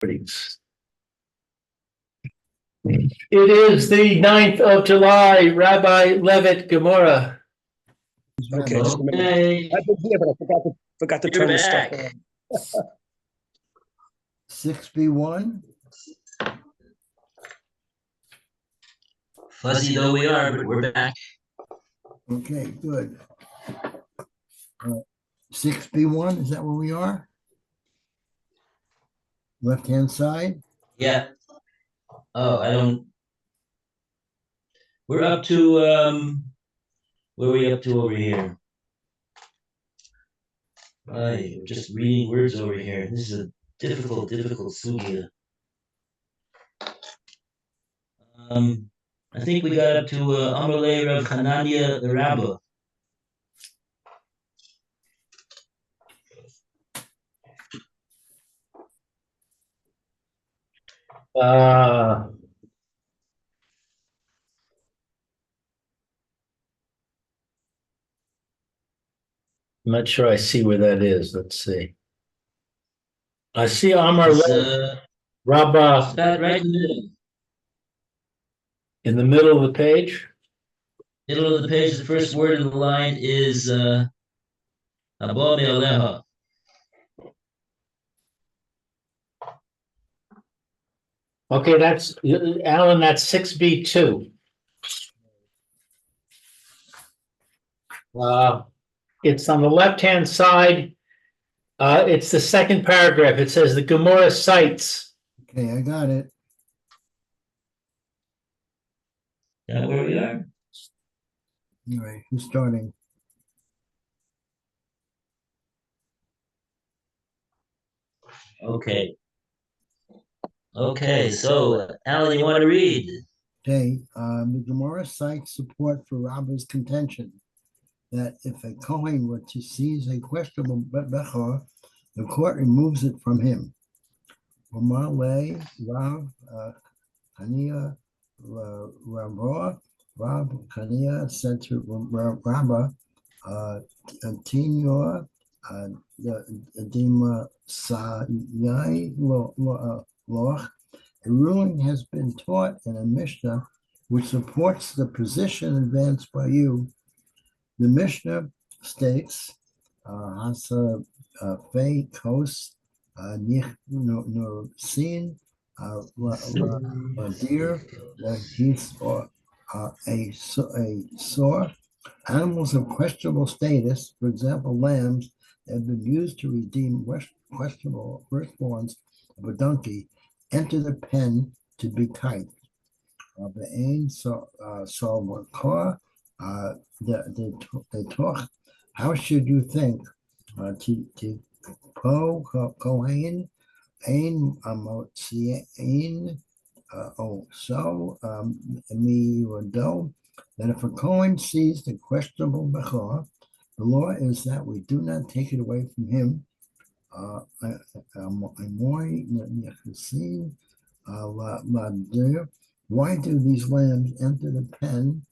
It is the 9th of July, Rabbi Levitt, Gemora. Okay, just a minute. Okay, I've been here, but I forgot to you're turn the stuff back. on. 6B1. Fuzzy though we are, but we're back. Okay, good. 6B1, is that where we are? Left-hand side? Yeah. Oh, I don't. We're up to where are we up to over here? We're just reading words over here. This is a difficult sugya. I think we got up to Amalei Rav Hanania the Rabbah. I'm not sure I see where that is. Let's see. I see Amar Rabbah About right in the middle. in the middle of the page. Middle of the page, the first word in the line is Abba Me'aleha. Okay, that's Alan, that's 6B2. It's on the left-hand side. It's the second paragraph. It says the Gemora cites. Okay, I got it. That where we are? All right, who's starting? Okay. Okay, so Alan, you want to read? Okay, the Gemara cites support for Rabba's contention that if a Kohen were to seize a questionable bechor, the court removes it from him. Rav Hania Rav Hania said to Rabba, Tinyor Dima Sayai Loch. A ruling has been taught in a Mishnah which supports the position advanced by you. The Mishnah states, Hasa Fei Kos Nich Nursin Deer he's a sore. Animals of questionable status, for example, lambs, have been used to redeem questionable firstborns of a donkey, enter the pen to be tied. The ain so what car the talk. How should you think? To Kohen ain amotziin me do that if a Kohen sees the questionable bechor, the law is that we do not take it away from him. Why do these lambs enter the pen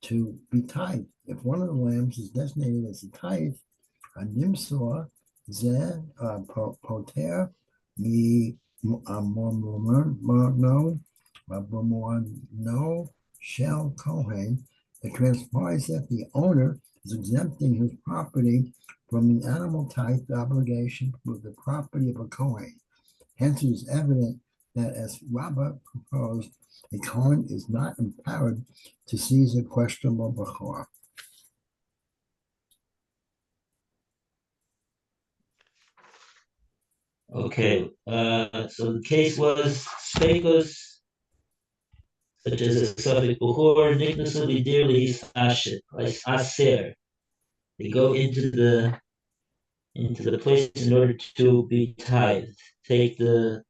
to be tied? If one of the lambs is designated as a tithe, a nimsor ze poter mi no shall Kohen. It transpires that the owner is exempting his property from the animal tithe obligation with the property of a Kohen. Hence, it is evident that, as Rabbah proposed, a Kohen is not empowered to seize a questionable bechor. Okay, so the case was spekos, such as a suffix bechor, niknasu dearly ashet, like aser. They go into the place in order to be tithed. Take the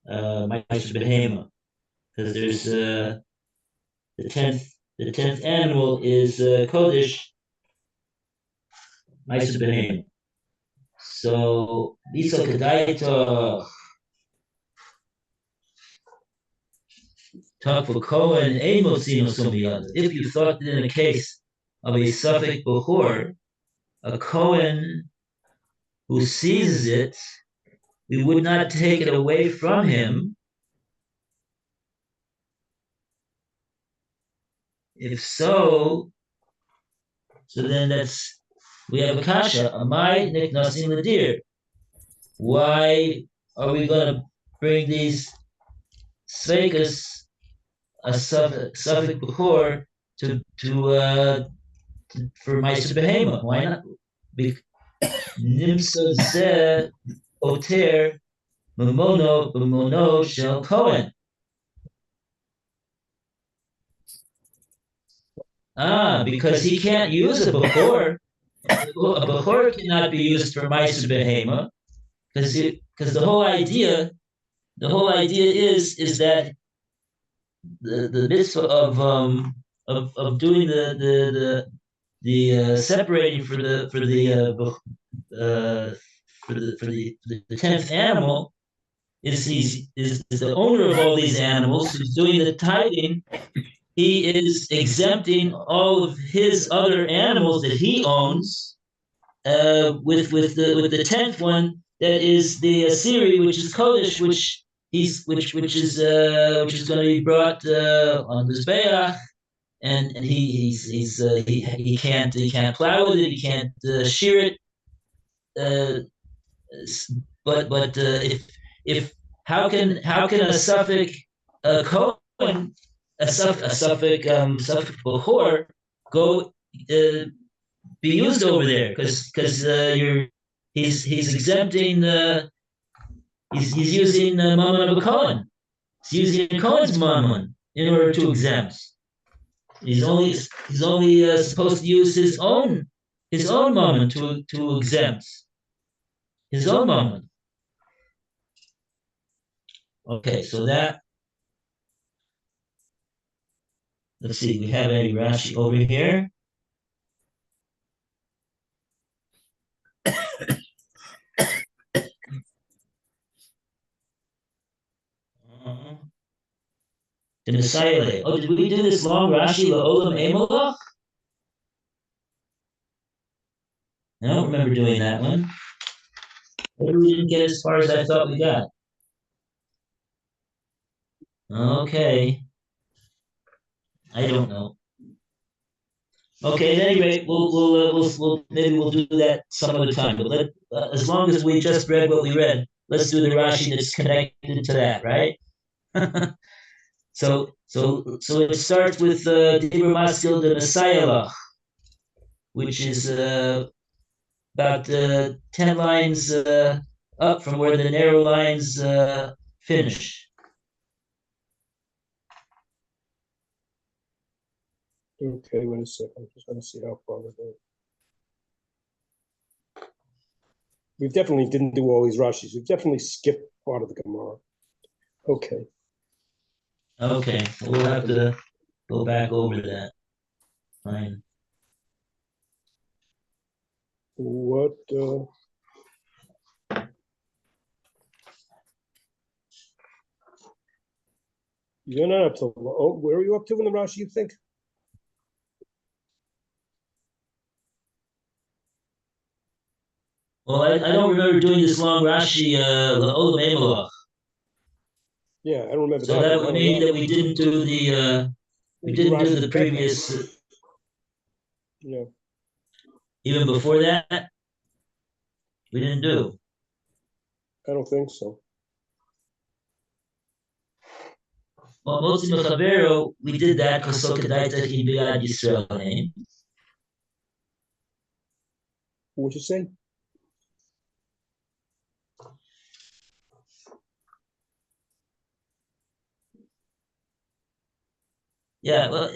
ma'aser behema, because there's the tenth animal is kodesh ma'aser behema. So Lisa Kadaita talk for Kohen Amosino Sumiyad. If you thought that in a case of a suffix bechor, a Kohen who seizes it we would not take it away from him. If so, then we have a kasha. Amai niknasin ladir. Why are we going to bring these sveikas, a suffix before, for Ma'aser Behema? Why not? Nimsa ze oter b'mono shel Kohen. Because he can't use a bechor. A bechor cannot be used for Ma'aser Behema, because the whole idea is that the mitzvah of doing the separating for the 10th animal is the owner of all these animals who's doing the tithing. He is exempting all of his other animals that he owns, with the 10th one, that is the Asiri, which is Kodesh, which is going to be brought on the Zbeach, and he can't plow with it, he can't shear it. But if how can a suffix Kohen, a suffix Bechor go be used over there, because he's exempting he's using mammon of a Kohen. He's using Kohen's mammon in order to exempt. He's only supposed to use his own mammon to exempt his own mammon. Okay, so that. Let's see, we have a Rashi over here. The Messiah. Oh, did we do this long Rashi La'olam Emelach? I don't remember doing that one. Maybe we didn't get as far as I thought we got. Okay. I don't know. Okay, at any rate, maybe we'll do that some other time. But as long as we just read what we read, let's do the Rashi that's connected to that, right? So it starts with Dibur Maskil de Messiah, which is about 10 lines up from where the narrow lines finish. Okay, wait a second. I'm just going to see how far we're going. We definitely didn't do all these Rashis. We definitely skipped part of the Gemara. Okay. Okay, we'll have to go back over that. Fine. What? You're not up to. Oh, where are you up to in the Rashi, you think? Well, I don't remember doing this long Rashi La'olam Emelach. Yeah, I don't remember So that. that would mean that we didn't do the previous. Yeah. Even before that, we didn't do. I don't think so. Well, Motzi Mechavero, we did that because so Kedaita Hi B'Yad Yisrael. What'd you say? Yeah, well,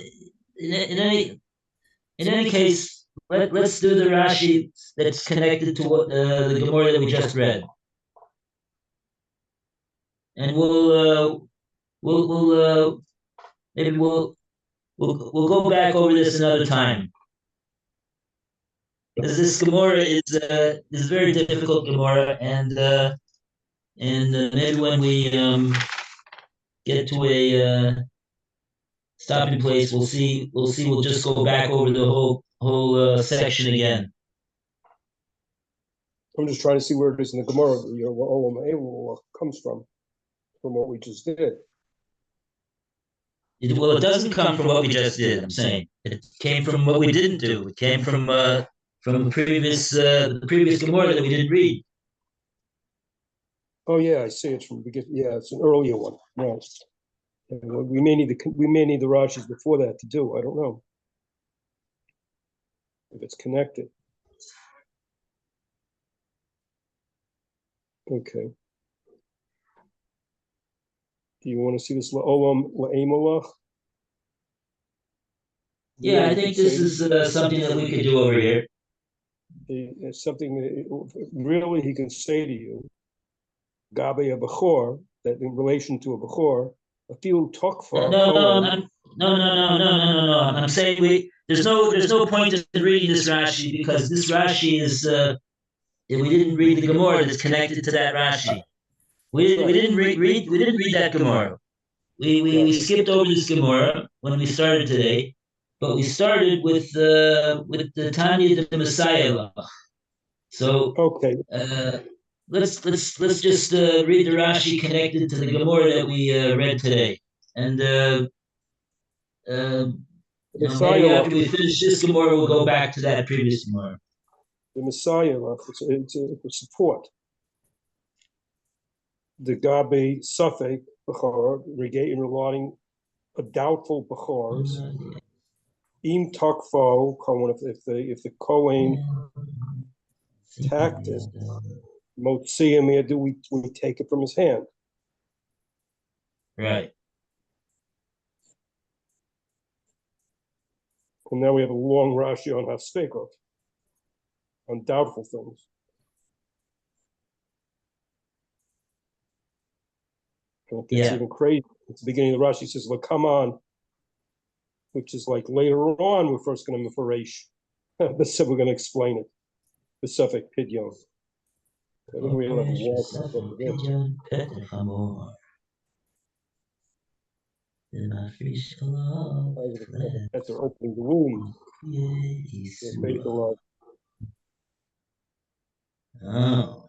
in any case, let's do the Rashi that's connected to what the Gemora that we just read, and maybe we'll go back over this another time, because this Gemora is very difficult Gemora, and maybe when we get to a stopping place, we'll see. We'll just go back over the whole section again. I'm just trying to see where it is in the Gemara, where Olam Elul comes from what we just did. Well, it doesn't come from what we just did. I'm saying it came from what we didn't do. It came from the previous Gemara that we didn't read. Oh yeah, I see. It's from the beginning. Yeah, it's an earlier one. Right. Well, we may need the Rashis before that to do. I don't know if it's connected. Okay. Do you want to see this Olam La'emalach? Yeah, I think this is something that we could do over here. It's something that really he can say to you, Gabe a Bechor, that in relation to a Bechor, a few Tokfar. No. I'm saying there's no point in reading this Rashi because this Rashi is we didn't read the Gemara that's connected to that Rashi. We didn't read that Gemara. We skipped over this Gemara when we started today, but we started with the Tanya the Messiah. So okay, let's just read the Rashi connected to the Gemara that we read today, and maybe after we finish this Gemara, we'll go back to that previous Gemara. The Messiah, it's a support. The Gabe Suffolk Bechor, regarding a doubtful Bechors. Im Takfo, if the Kohen attacked it, Motzia, do we take it from his hand? Right. And now we have a long Rashi on Haspekot, on doubtful things. And it gets even crazy. At the beginning of the Rashi, says, "Come on," which is like later on, we're first going to Mefarish. So we're going to explain it. The Suffolk Pidyon. I think we'll have a walk. After opening the womb. Oh.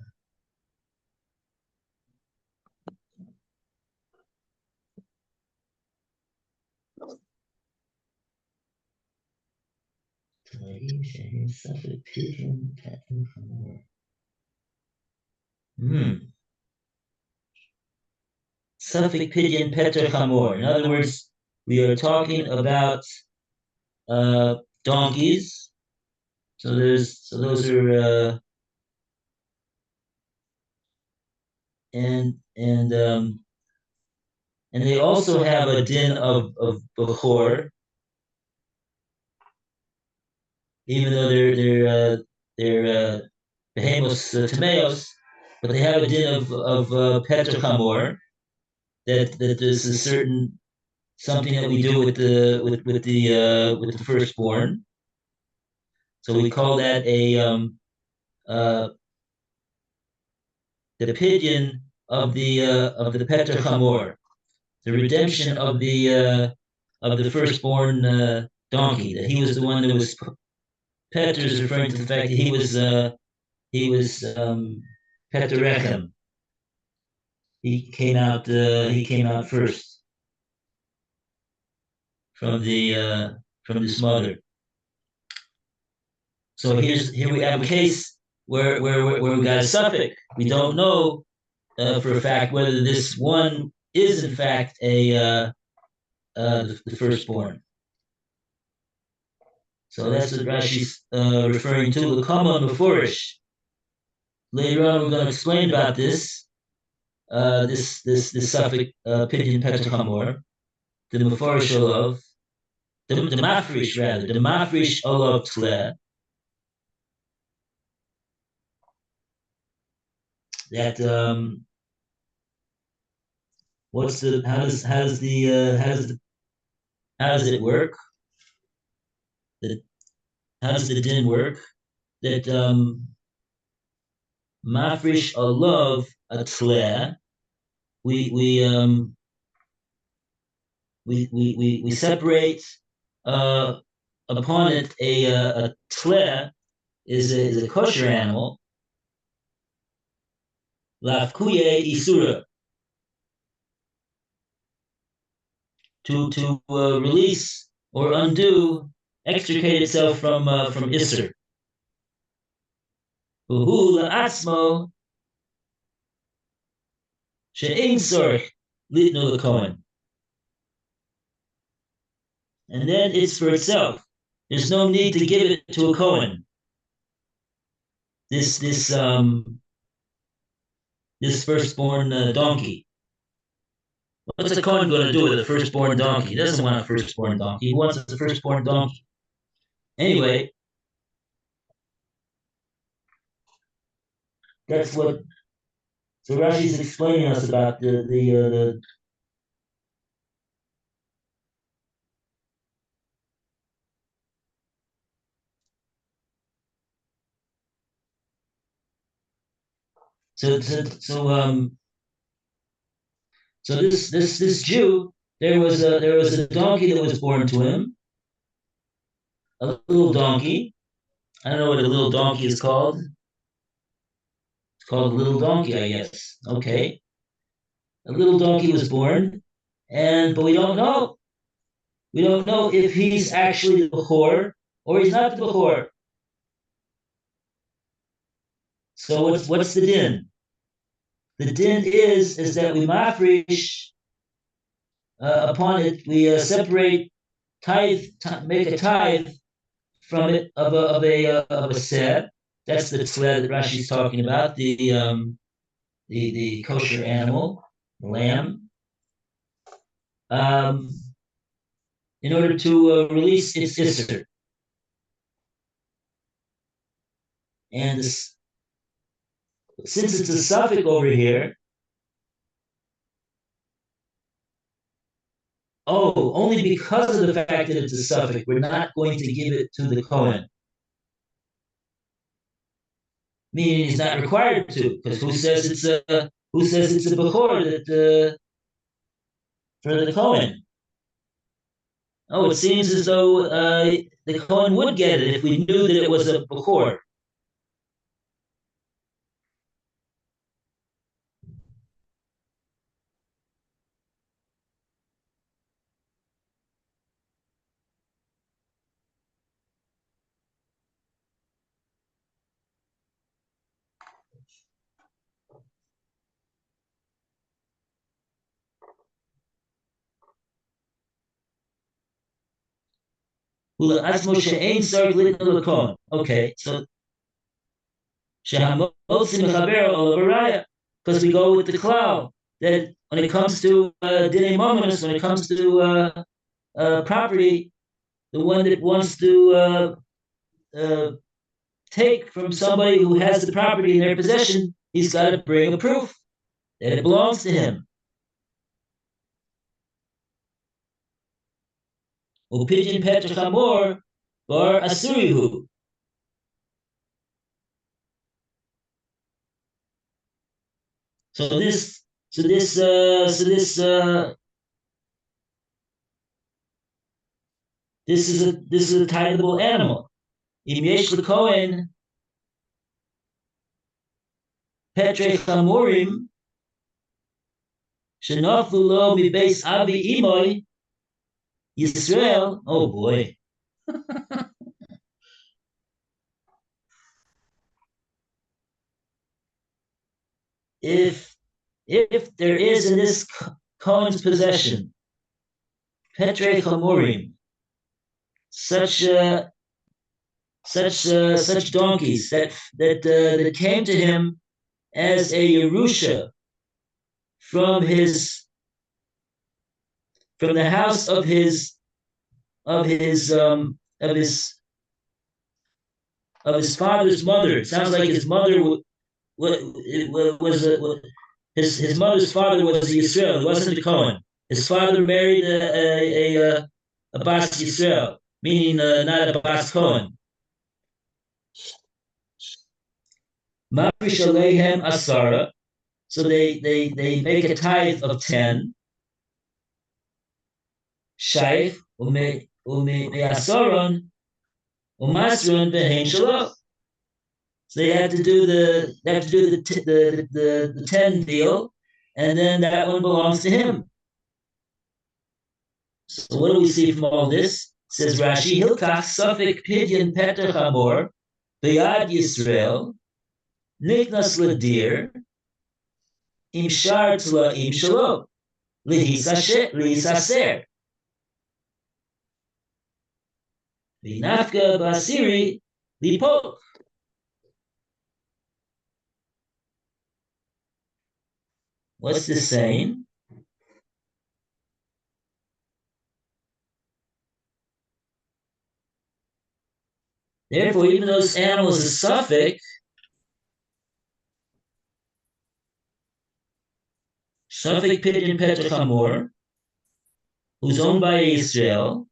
Suffolk Pidyon Peter Chamor. In other words, we are talking about donkeys. So those are and they also have a din of Bechor, even though they're Behemos Tameos, but they have a din of Peter Chamor. That there's a certain something that we do with the firstborn. So we call that the pidyon of the Peter Chamor, the redemption of the firstborn donkey. That he was the one that was. Peter is referring to the fact that he was Peter Rechem. He came out first from this mother. So here we have a case where we got a suffix. We don't know for a fact whether this one is in fact the firstborn. So that's what Rashi's referring to. The Kama Mefurish. Later on, we're going to explain about this. This suffix pidyon Peter Chamor, the Mefurish Olav, the Mafrish rather, the Mafrish Olav Tle. That how does it work? How does the din work? That Mafrish Olav Tle. We separate upon it a tle is a kosher animal, lafkuye isura, to release or undo, extricate itself from Isser. Uhu la'atzmo she'ein sorich litnu l'kohen. And then it's for itself. There's no need to give it to a Kohen. This firstborn donkey. What's a Kohen going to do with a firstborn donkey? He doesn't want a firstborn donkey. He wants a firstborn donkey. Anyway, that's what. So Rashi's explaining us about the so this Jew, there was a donkey that was born to him, a little donkey. I don't know what a little donkey is called. It's called a little donkey, I guess. Okay. A little donkey was born, but we don't know. We don't know if he's actually the Bechor or he's not the Bechor. So what's the din? The din is that we mafresh upon it. We separate tithe, make a tithe from it of a seh. That's the tzleh that Rashi's talking about. The kosher animal, the lamb. In order to release its isser. And since it's a suffix over here, only because of the fact that it's a suffix, we're not going to give it to the Kohen. Meaning he's not required to, because who says it's a Bechor that for the Kohen? It seems as though the Kohen would get it if we knew that it was a Bechor. Okay, so because we go with the cloud that when it comes to dinei mominus, when it comes to property, the one that wants to take from somebody who has the property in their possession, he's got to bring a proof that it belongs to him. Upidin petrachamor bar asurihu. This is a titleable animal. Im yesh l'kohen petre chamurim shenaflu lo mi beis avi imoy Yisrael. Oh boy. If there is in this Cohen's possession petre chamurim, such donkeys that came to him as a Yerusha from the house of his father's mother. It sounds like his mother his mother's father was a Yisrael. He wasn't a Cohen. His father married a Bas Yisrael, meaning not a Bas Cohen. Mafrish Alehem Asara. So they make a tithe of 10. Shaykh ume asaron umasron behem shalo. So they have to do the 10 deal, and then that one belongs to him. So what do we see from all this? Says Rashi, Hilkach Safek Pidyon Petach Hamor, Beyad Yisrael, Niknas Ladir, Im Shar Tla Im Shalom, Lihisaser. Vinafka Basiri Lipok. What's this saying? Therefore, even though this animal is a suffix, Suffolk Pidyon Petach Hamor, who's owned by Israel,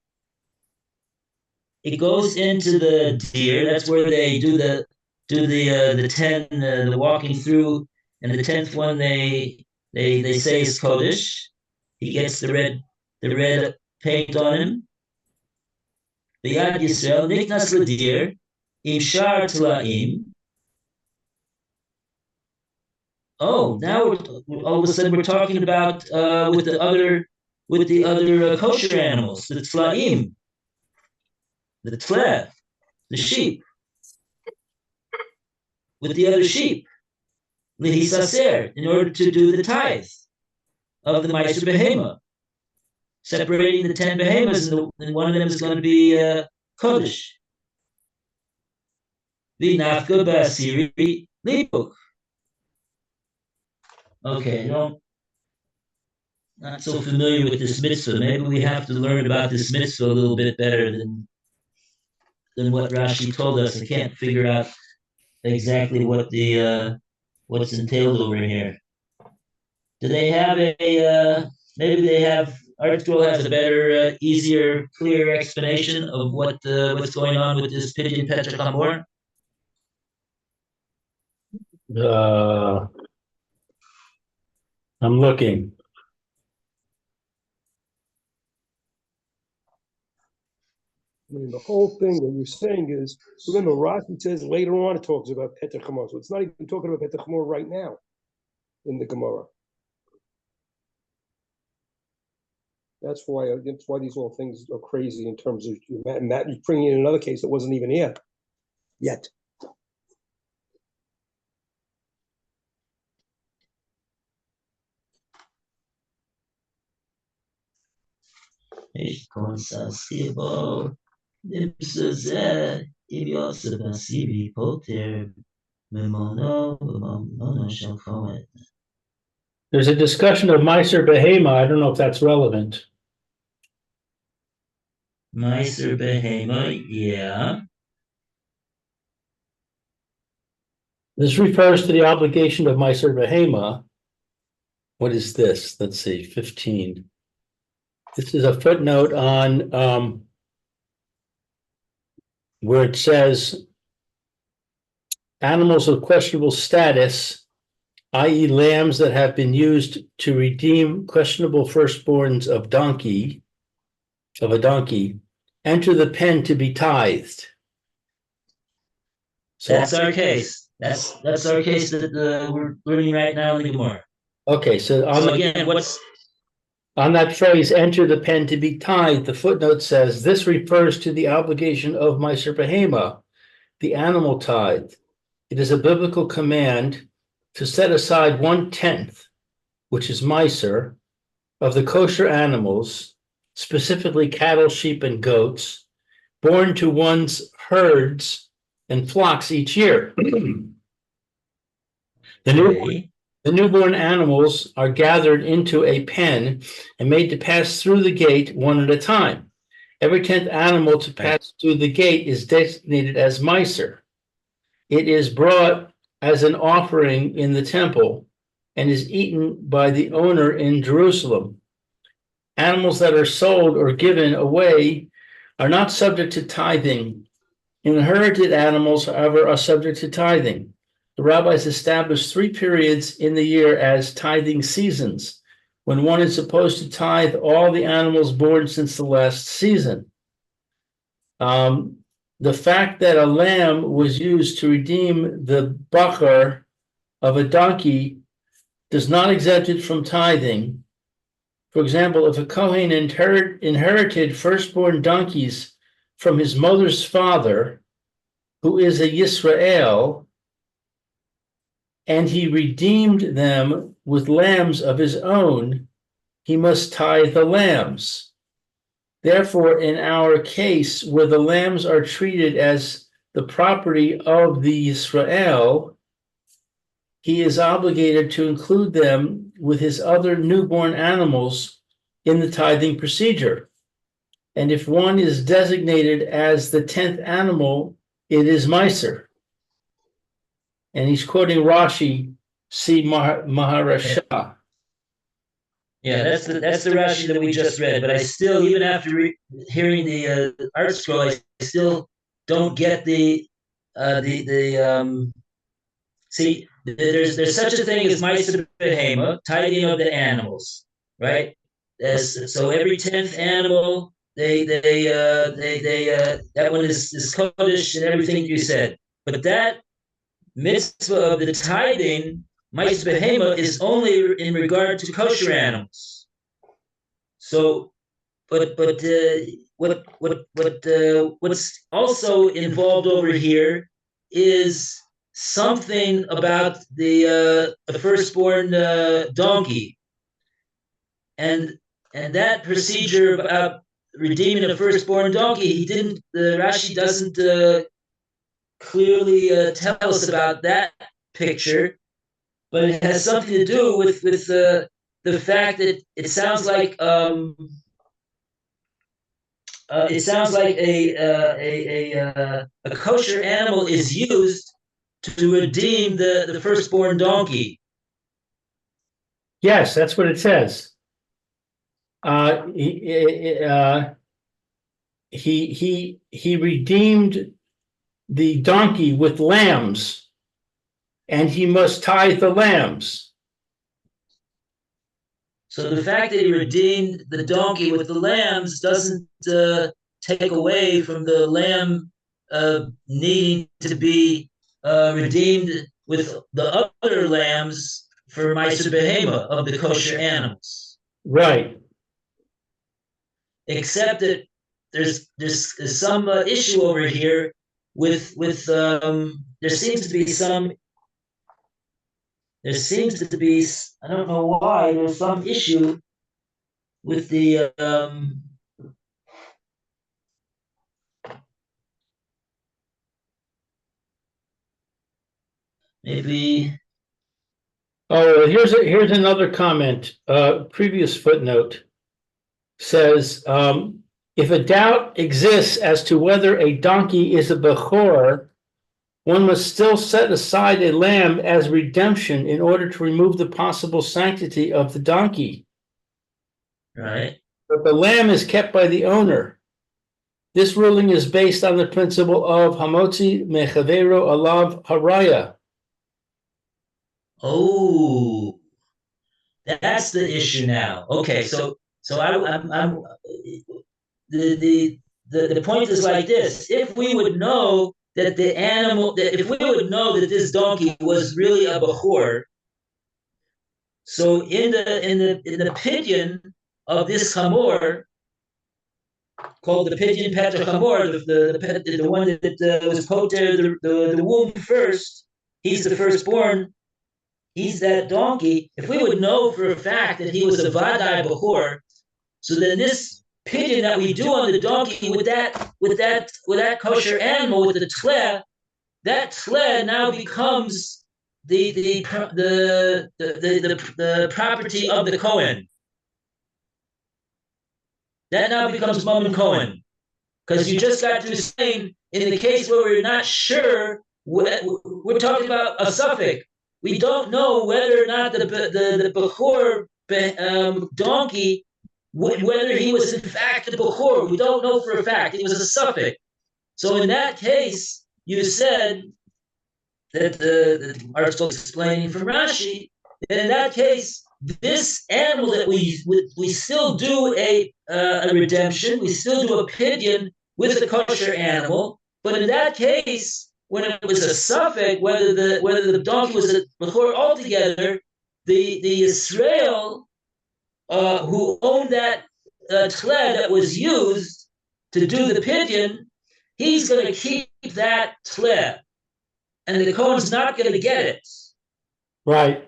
it goes into the deer. That's where they do the 10 the walking through, and the 10th one they say is Kodesh. He gets the red paint on him. B'yad Yisrael niknas l'dir im shar tlaim. Oh, now all of a sudden we're talking about with the other kosher animals, the tlaim, the tlev, the sheep, with the other sheep, lihisaser, in order to do the tithe of the Meiser Behema, separating the 10 behemoths, and one of them is going to be Kodesh. V'nafka b'asiri lipuk. Okay, not so familiar with this mitzvah. Maybe we have to learn about this mitzvah a little bit better than what Rashi told us. I can't figure out exactly what what's entailed over here. Do they have maybe they have, ArtScroll has a better, easier, clearer explanation of what's going on with this Pidyon Petach Hamor? I'm looking. I mean, the whole thing that you're saying is, remember, Rashi says later on it talks about Petach Hamor, so it's not even talking about Petach Hamor right now in the Gemora. That's why these little things are crazy in terms of that. You're bringing in another case that wasn't even here yet. There's a discussion of Meiser Behema. I don't know if that's relevant. Meiser Behema, yeah. This refers to the obligation of Meiser Behema. What is this? Let's see, 15. This is a footnote on where it says animals of questionable status, i.e. lambs that have been used to redeem questionable firstborns of a donkey, enter the pen to be tithed. So that's our case. That's our case that we're learning right now in the Gemara. Okay, so on that phrase, enter the pen to be tithed, the footnote says, this refers to the obligation of Meiser Behema, the animal tithe. It is a biblical command to set aside 1/10, which is Meiser, of the kosher animals, specifically cattle, sheep, and goats, born to one's herds and flocks each year. The newborn animals are gathered into a pen and made to pass through the gate one at a time. Every 10th animal to pass through the gate is designated as Meiser. It is brought as an offering in the temple and is eaten by the owner in Jerusalem. Animals that are sold or given away are not subject to tithing. Inherited animals, however, are subject to tithing. The rabbis established 3 periods in the year as tithing seasons, when one is supposed to tithe all the animals born since the last season. the fact that a lamb was used to redeem the bakar of a donkey does not exempt it from tithing. For example, if a Kohen inherited firstborn donkeys from his mother's father, who is a Yisrael, and he redeemed them with lambs of his own, he must tithe the lambs. Therefore, in our case, where the lambs are treated as the property of the Yisrael, he is obligated to include them with his other newborn animals in the tithing procedure. And if one is designated as the 10th animal, it is Meiser. And he's quoting Rashi, see Maharasha. Yeah, that's the Rashi that we just read. But I still, even after hearing the art scroll, I still don't get see. There's such a thing as Meiser Behema, tithing of the animals, right? So every 10th animal, that one is Kodesh and everything you said. But that mitzvah of the tithing, Meiser Behema, is only in regard to kosher animals. So, what's also involved over here is something about the firstborn donkey, and that procedure about redeeming a firstborn donkey. Rashi doesn't clearly tell us about that picture, but it has something to do with the fact that it sounds like a kosher animal is used to redeem the firstborn donkey. Yes, that's what it says. He redeemed the donkey with lambs, and he must tithe the lambs. So the fact that he redeemed the donkey with the lambs doesn't take away from the lamb needing to be redeemed with the other lambs for Meiser Behema of the kosher animals. Right. Except that there's some issue over here with there seems to be I don't know why there's some issue with the maybe. Oh, here's another comment. Previous footnote says, if a doubt exists as to whether a donkey is a bechor, one must still set aside a lamb as redemption in order to remove the possible sanctity of the donkey. Right. But the lamb is kept by the owner. This ruling is based on the principle of hamotzi mechavero alav haraya. Oh, that's the issue now. Okay, so I'm the point is like this: if we would know that if we would know that this donkey was really a bechor, so in the pidyon of this chamor, called the pidyon petra chamor, the one that was poter the womb first, he's the firstborn. He's that donkey. If we would know for a fact that he was a vadai bechor, so then this pidyon that we do on the donkey with that kosher animal with the tleh, that tleh now becomes the property of the Kohen. That now becomes Mammon Kohen, because you just got to saying in the case where we're not sure, we're talking about a suffix. We don't know whether or not the bechor donkey, whether he was in fact the bechor. We don't know for a fact. It was a suffix. So in that case, you said that the article explaining from Rashi, that in that case, this animal that we still do a redemption, we still do a pidyon with the kosher animal, But in that case, when it was a suffix, whether the donkey was a bechor altogether, the Israel who owned that tled that was used to do the pidyon, he's going to keep that tled, and the Kohen's not going to get it. Right.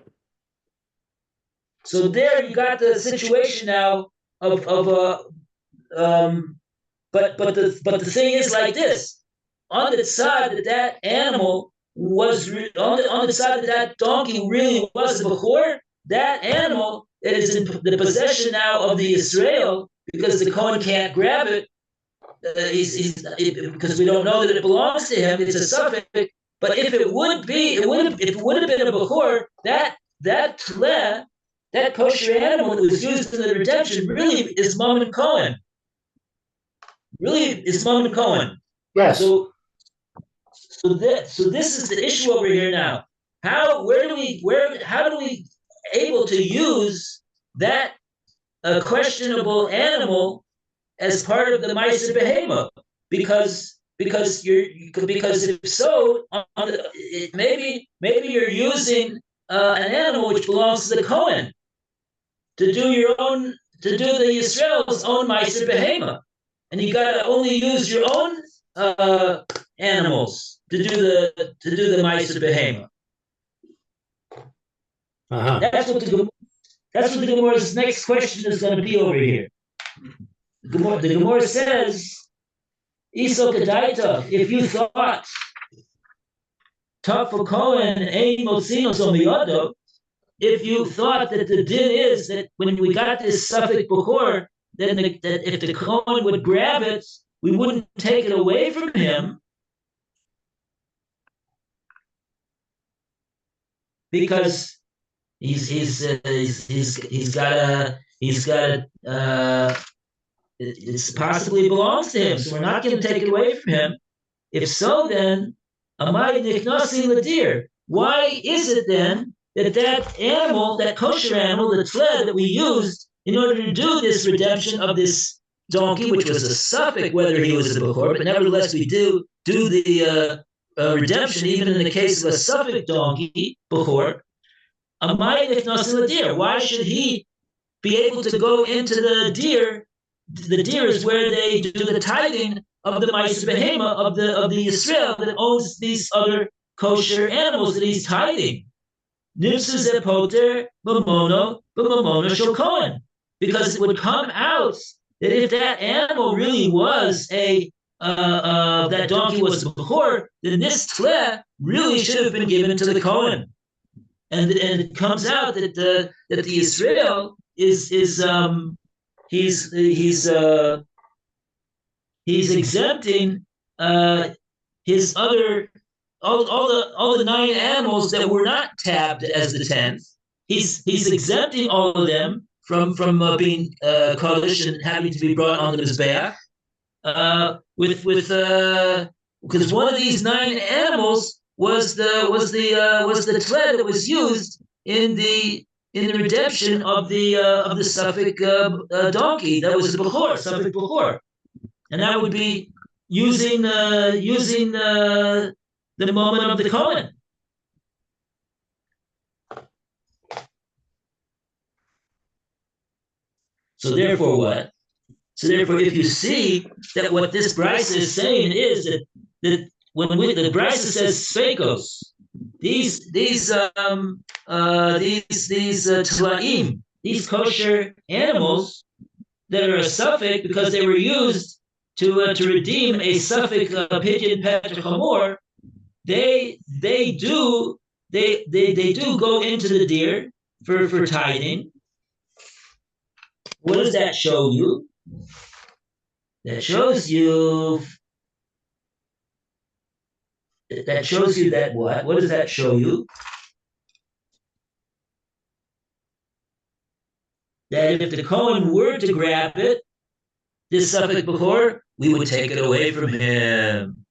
So there you got the situation now of but the thing is like this: on the side that animal was on the side that donkey really was a bechor, that animal that is in the possession now of the Israel, because the Kohen can't grab it, because we don't know that it belongs to him. It's a suffix. But if it would have been a bechor, that tleh, that kosher animal that was used in the redemption, really is Mammon Cohen. Really is Mammon Cohen. Yes. So this is the issue over here now. How do we able to use that questionable animal as part of the Ma'aser Behema? Because if so, maybe you're using an animal which belongs to the Kohen to do the Yisrael's own Ma'aser Behema, and you got to only use your own animals to do the Ma'aser Behema. Uh-huh. That's what the Gemara's next question is going to be over here. The Gemara says, Iso Kedaita, if you thought Taf Kohen Ein Motzinos Omiyado, if you thought that the din is that when we got this suffix before, that if the Kohen would grab it, we wouldn't take it away from him, because he's got it possibly belongs to him, so we're not going to take it away from him. If so, then Amai Niknasi Ladir. Why is it then that animal, that kosher animal, the tled that we used in order to do this redemption of this donkey, which was a suffix whether he was a bechor, but nevertheless we do the redemption even in the case of a suffix donkey bechor. Amai Niknasi Ladir. Why should he be able to go into the deer? The deer is where they do the tithing of the Ma'aser Behema of the Israel that owns these other kosher animals that he's tithing. Nimsu zepoter b'mamono shel Kohen, because it would come out that if that animal really was that donkey was a bechor, then this tleh really should have been given to the Kohen, and it comes out that the Israel is he's exempting his other all the 9 animals that were not tabbed as the 10th. He's exempting all of them from being kodesh and having to be brought on the mizbeach. Because one of these 9 animals was the tled that was used in the redemption of the suffix donkey that was the bechor, suffix bechor, and that would be using the moment of the Kohen. So therefore, what? So therefore, if you see that what this Brisa is saying is that when the Brisa says spekos, these tlaim, these kosher animals that are a suffix because they were used to redeem a suffix pidyon petra chamor, they do go into the deer for tithing. What does that show you? That shows you that what? What does that show you? That if the Kohen were to grab it, this suffix before, we would take it away from him.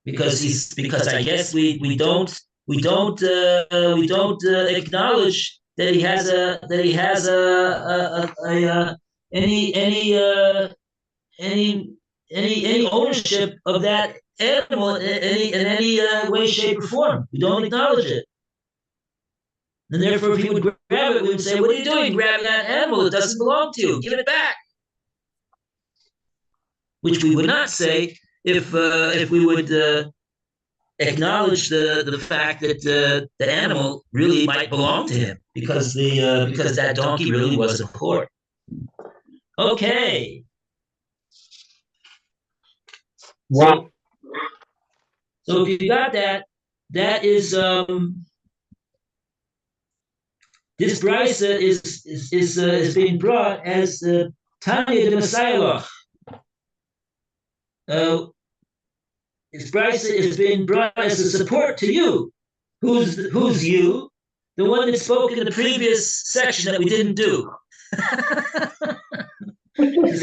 Because I guess we don't acknowledge that he has any any ownership of that animal in any way, shape, or form. We don't acknowledge it. And therefore, if he would grab it, we would say, "What are you doing grabbing that animal? It doesn't belong to you. Give it back." Which we would not say if we would acknowledge the fact that the animal really might belong to him because that donkey really was a whore. Okay. Wow. So if you got that, that is this brisa is being brought as the Tanya de Messiah. This brisa is being brought as a support to you. Who's you? The one that spoke in the previous section that we didn't do.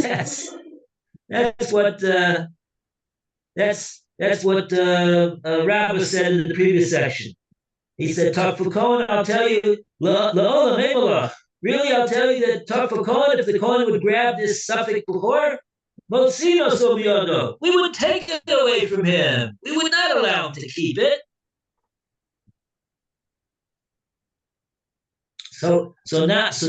that's what Rabbi said in the previous section. He said, "Takfakon, I'll tell you, la'olam emalach. Really, I'll tell you that Takfakon, if the Kohen would grab this suffix before, Motzino Sobiyodo, we would take it away from him. We would not allow him to keep it." So that's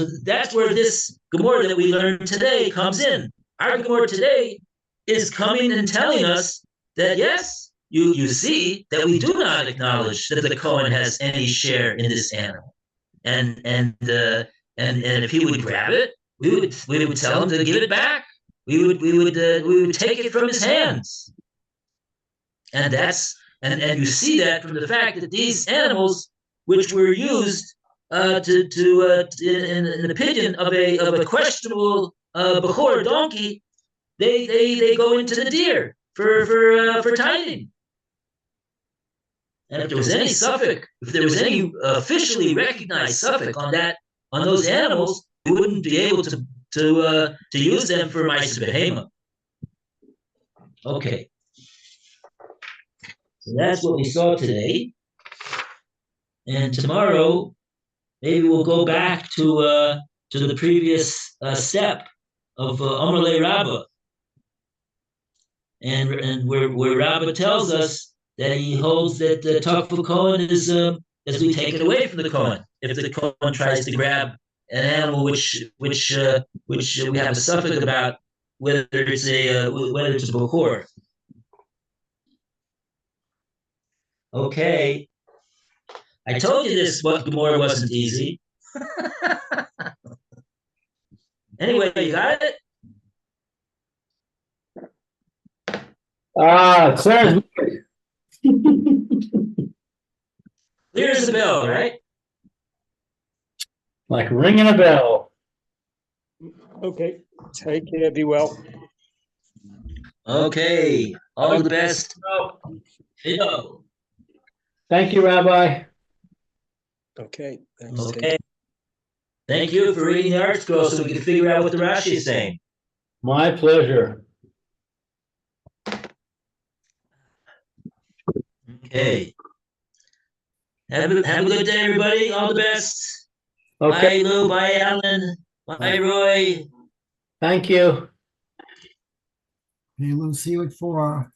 where this Gemora that we learned today comes in. Our Gemora today is coming and telling us that yes, you see that we do not acknowledge that the Kohen has any share in this animal, and if he would grab it, we would tell him to give it back. We would take it from his hands, and you see that from the fact that these animals, which were used in the opinion of a questionable Bechor donkey, they go into the deer for tithing. And if there was any suffix, if there was any officially recognized suffix on those animals, we wouldn't be able to use them for Ma'aser Behema. Okay. So that's what we saw today. And tomorrow, maybe we'll go back to the previous step of Amar Rabbah, and where Rabbah tells us that he holds that the Takfa Kohen is as we take it away from the Kohen. If the Kohen tries to grab an animal which we have a suffix about, whether it's a Bechor. Okay. I told you this Gemora wasn't easy. Anyway, you got it? Clear Clear as a bell, right? like ringing a bell. Okay, take care, be well. Okay. All the best. Thank you, Rabbi. Okay, thanks. Okay. Thank you for reading the art scroll so we can figure out what the Rashi is saying. My pleasure. Okay. Have a good day, everybody. All the best. Okay. Bye, Lou. Bye, Alan. Bye, Roy. Thank you. Okay, we'll see you at 4.